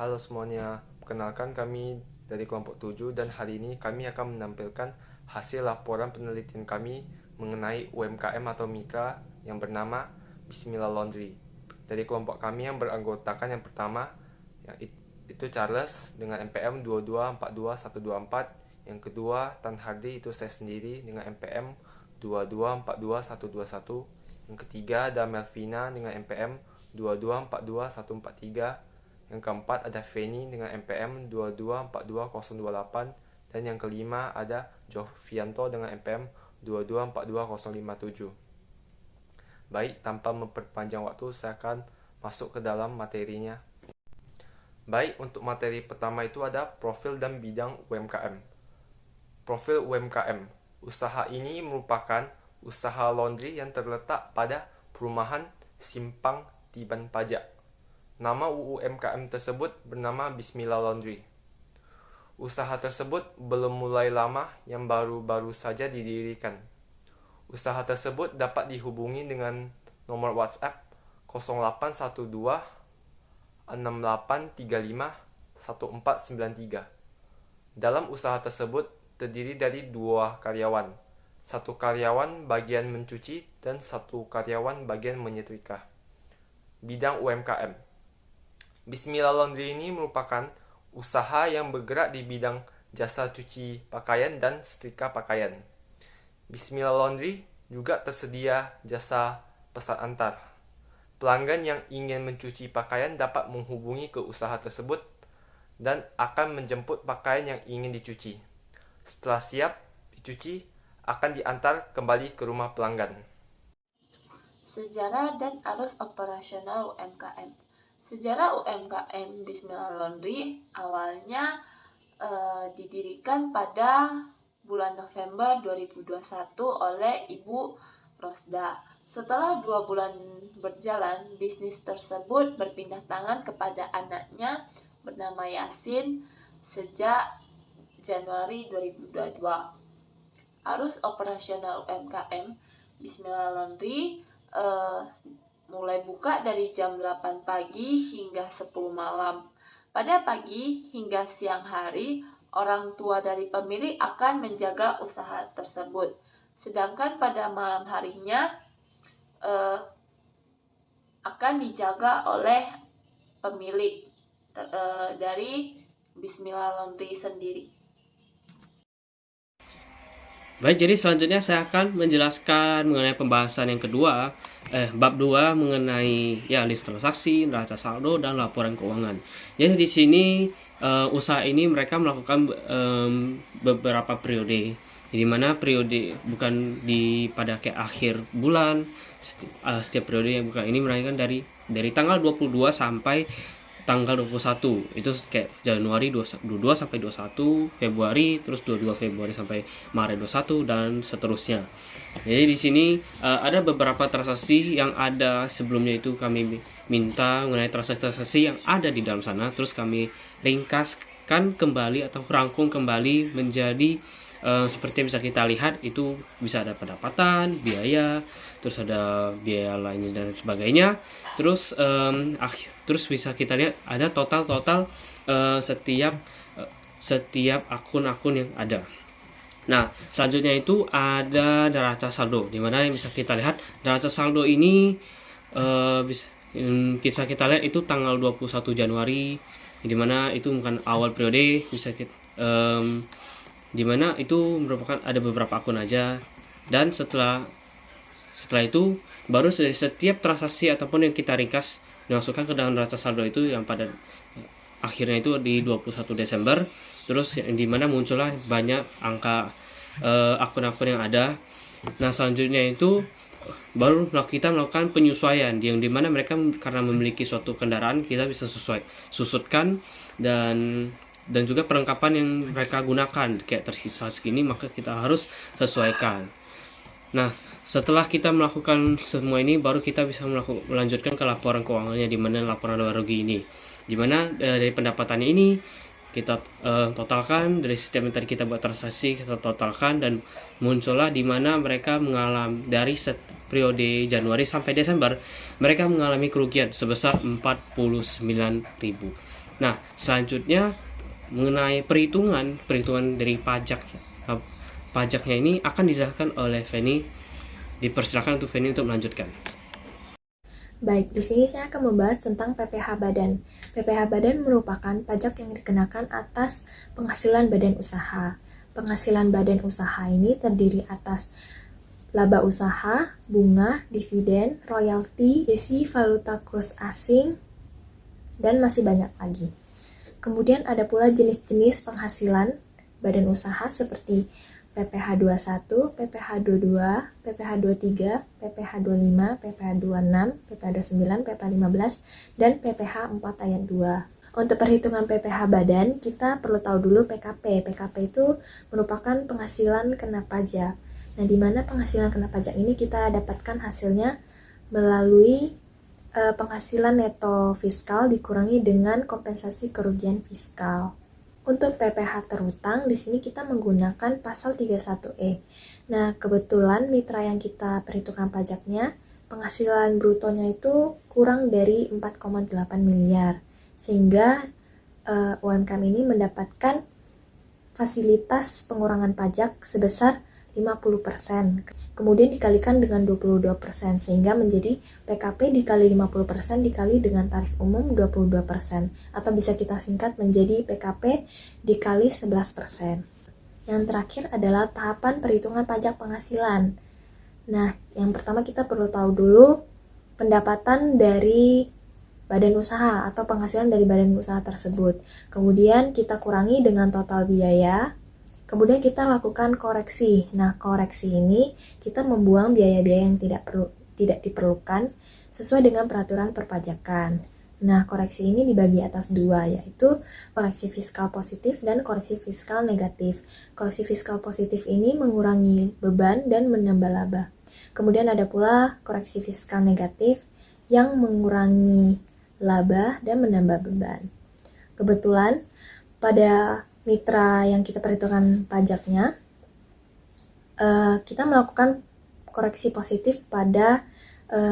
Halo semuanya, perkenalkan kami dari kelompok 7 dan hari ini kami akan menampilkan hasil laporan penelitian kami mengenai UMKM atau mika yang bernama Bismillah Laundry. Dari kelompok kami yang beranggotakan yang pertama, yang itu Charles dengan NPM 2242124, yang kedua Tan Hardy itu saya sendiri dengan NPM 2242121, yang ketiga ada Melvina dengan NPM 2242143, yang keempat ada Feni dengan NPM 2242028, dan yang kelima ada Jovianto dengan NPM 2242057. Baik, tanpa memperpanjang waktu, saya akan masuk ke dalam materinya. Baik, untuk materi pertama itu ada profil dan bidang UMKM. Profil UMKM. Usaha ini merupakan usaha laundry yang terletak pada perumahan Simpang Tiban Pajak. Nama UMKM tersebut bernama Bismillah Laundry. Usaha tersebut belum mulai lama, yang baru-baru saja didirikan. Usaha tersebut dapat dihubungi dengan nomor WhatsApp 0812 6835 1493. Dalam usaha tersebut terdiri dari 2 karyawan. 1 karyawan bagian mencuci dan 1 karyawan bagian menyetrika. Bidang UMKM. Bismillah Laundry ini merupakan usaha yang bergerak di bidang jasa cuci pakaian dan setrika pakaian. Bismillah Laundry juga tersedia jasa pesan antar. Pelanggan yang ingin mencuci pakaian dapat menghubungi ke usaha tersebut dan akan menjemput pakaian yang ingin dicuci. Setelah siap dicuci, akan diantar kembali ke rumah pelanggan. Sejarah dan arus operasional UMKM. Sejarah UMKM Bismillah Laundry awalnya didirikan pada bulan November 2021 oleh Ibu Rosda. Setelah 2 bulan berjalan, bisnis tersebut berpindah tangan kepada anaknya bernama Yasin sejak Januari 2022. Arus operasional UMKM Bismillah Laundry mulai buka dari jam 8 pagi hingga 10 malam. Pada pagi hingga siang hari, orang tua dari pemilik akan menjaga usaha tersebut. Sedangkan pada malam harinya akan dijaga oleh pemilik dari Bismillah Laundry sendiri. Baik, jadi selanjutnya saya akan menjelaskan mengenai pembahasan yang kedua, bab 2 mengenai list transaksi, neraca saldo, dan laporan keuangan. Jadi di sini usaha ini mereka melakukan beberapa periode, di mana periode bukan pada kayak akhir bulan, setiap periode yang bukan ini melainkan dari tanggal 22 sampai tanggal 21, itu kayak Januari 22 sampai 21, Februari, terus 22 Februari sampai Maret 21, dan seterusnya. Jadi di sini ada beberapa transaksi yang ada sebelumnya, itu kami minta mengenai transaksi yang ada di dalam sana, terus kami ringkaskan kembali atau rangkum kembali menjadi seperti yang bisa kita lihat, itu bisa ada pendapatan, biaya, terus ada biaya lainnya dan sebagainya. Terus bisa kita lihat ada total setiap akun-akun yang ada. Nah, selanjutnya itu ada neraca saldo, di mana yang bisa kita lihat neraca saldo ini bisa kita lihat itu tanggal 21 Januari, di mana itu bukan awal periode, bisa kita di mana itu merupakan ada beberapa akun aja, dan setelah itu baru setiap transaksi ataupun yang kita ringkas dimasukkan ke dalam neraca saldo itu, yang pada akhirnya itu di 21 Desember, terus di mana muncullah banyak angka akun-akun yang ada. Nah, selanjutnya itu baru kita melakukan penyesuaian, yang dimana mereka karena memiliki suatu kendaraan, kita bisa susutkan dan juga perlengkapan yang mereka gunakan kayak tersisa segini, maka kita harus sesuaikan. Nah, setelah kita melakukan semua ini, baru kita bisa melanjutkan ke laporan keuangannya, di mana laporan laba rugi ini, di mana dari pendapatannya ini kita totalkan, dari setiap yang tadi kita buat transaksi kita totalkan, dan muncullah di mana mereka mengalami dari periode Januari sampai Desember mereka mengalami kerugian sebesar 49.000. Nah, selanjutnya mengenai perhitungan dari pajak. Nah, pajaknya ini akan dijelaskan oleh Feni. Dipersilakan untuk Feni untuk melanjutkan. Baik, di sini saya akan membahas tentang PPh Badan. PPh Badan merupakan pajak yang dikenakan atas penghasilan badan usaha. Penghasilan badan usaha ini terdiri atas laba usaha, bunga, dividen, royalti, isi valuta kurs asing, dan masih banyak lagi. Kemudian ada pula jenis-jenis penghasilan badan usaha seperti PPh 21, PPh 22, PPh 23, PPh 25, PPh 26, PPh 29, PPh 15, dan PPh 4 ayat 2. Untuk perhitungan PPh badan, kita perlu tahu dulu PKP. PKP itu merupakan penghasilan kena pajak. Nah, di mana penghasilan kena pajak ini kita dapatkan hasilnya melalui penghasilan neto fiskal dikurangi dengan kompensasi kerugian fiskal. Untuk PPh terutang, di sini kita menggunakan pasal 31E. Nah, kebetulan mitra yang kita perhitungkan pajaknya, penghasilan brutonya itu kurang dari 4,8 miliar. Sehingga UMKM ini mendapatkan fasilitas pengurangan pajak sebesar 50%. Kemudian dikalikan dengan 22%, sehingga menjadi PKP dikali 50% dikali dengan tarif umum 22%. Atau bisa kita singkat menjadi PKP dikali 11%. Yang terakhir adalah tahapan perhitungan pajak penghasilan. Nah, yang pertama kita perlu tahu dulu pendapatan dari badan usaha atau penghasilan dari badan usaha tersebut. Kemudian kita kurangi dengan total biaya. Kemudian kita lakukan koreksi. Nah, koreksi ini kita membuang biaya-biaya yang tidak diperlukan sesuai dengan peraturan perpajakan. Nah, koreksi ini dibagi atas dua, yaitu koreksi fiskal positif dan koreksi fiskal negatif. Koreksi fiskal positif ini mengurangi beban dan menambah laba. Kemudian ada pula koreksi fiskal negatif yang mengurangi laba dan menambah beban. Kebetulan pada mitra yang kita perhitungkan pajaknya, kita melakukan koreksi positif pada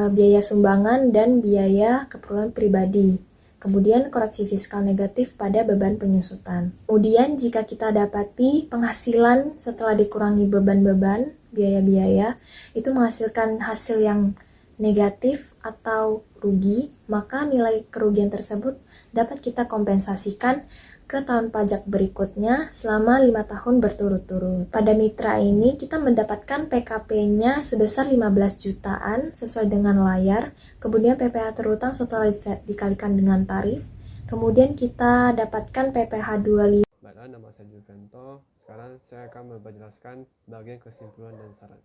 biaya sumbangan dan biaya keperluan pribadi. Kemudian koreksi fiskal negatif pada beban penyusutan. Kemudian jika kita dapati penghasilan setelah dikurangi beban-beban, biaya-biaya, itu menghasilkan hasil yang negatif atau rugi, maka nilai kerugian tersebut dapat kita kompensasikan ke tahun pajak berikutnya selama 5 tahun berturut-turut. Pada mitra ini kita mendapatkan PKP-nya sebesar 15 jutaan sesuai dengan layar, kemudian PPh terutang setelah dikalikan dengan tarif, kemudian kita dapatkan PPh 25. Nama saya Julianto. Sekarang saya akan menjelaskan bagian kesimpulan dan saran.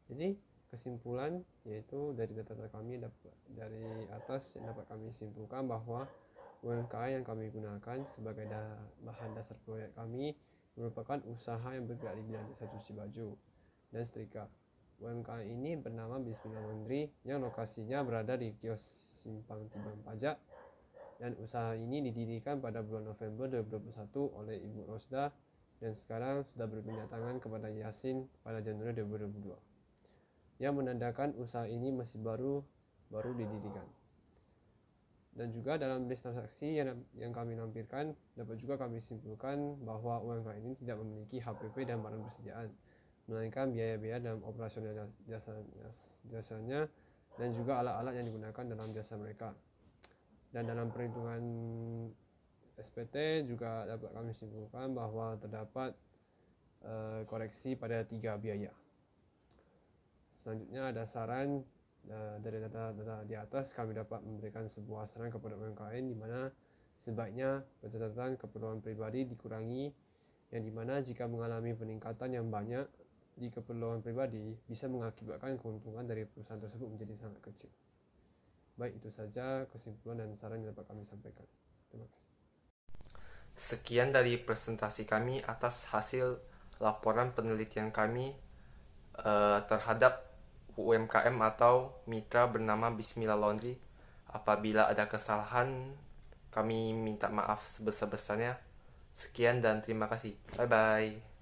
Jadi kesimpulan yaitu dari data kami dari atas yang dapat kami simpulkan bahwa UMKM yang kami gunakan sebagai bahan dasar proyek kami merupakan usaha yang bergerak di bidang jasa cuci baju dan setrika. UMKM ini bernama Bismillah Laundry yang lokasinya berada di kios Simpang Timbang Pajak, dan usaha ini didirikan pada bulan November 2021 oleh Ibu Rosda dan sekarang sudah berpindah tangan kepada Yasin pada Januari 2022, yang menandakan usaha ini masih baru didirikan. Dan juga dalam list transaksi yang kami lampirkan, dapat juga kami simpulkan bahwa UMKM ini tidak memiliki HPP dan barang persediaan, melainkan biaya-biaya dalam operasional jasanya dan juga alat-alat yang digunakan dalam jasa mereka. Dan dalam perhitungan SPT juga dapat kami simpulkan bahwa terdapat koreksi pada 3 biaya. Selanjutnya ada saran. Dari data di atas kami dapat memberikan sebuah saran kepada UMKM di mana sebaiknya pencatatan keperluan pribadi dikurangi, yang dimana jika mengalami peningkatan yang banyak di keperluan pribadi bisa mengakibatkan keuntungan dari perusahaan tersebut menjadi sangat kecil. Baik, itu saja kesimpulan dan saran yang dapat kami sampaikan. Terima kasih. Sekian dari presentasi kami atas hasil laporan penelitian kami terhadap UMKM atau mitra bernama Bismillah Laundry. Apabila ada kesalahan, kami minta maaf sebesar-besarnya. Sekian dan terima kasih. Bye-bye.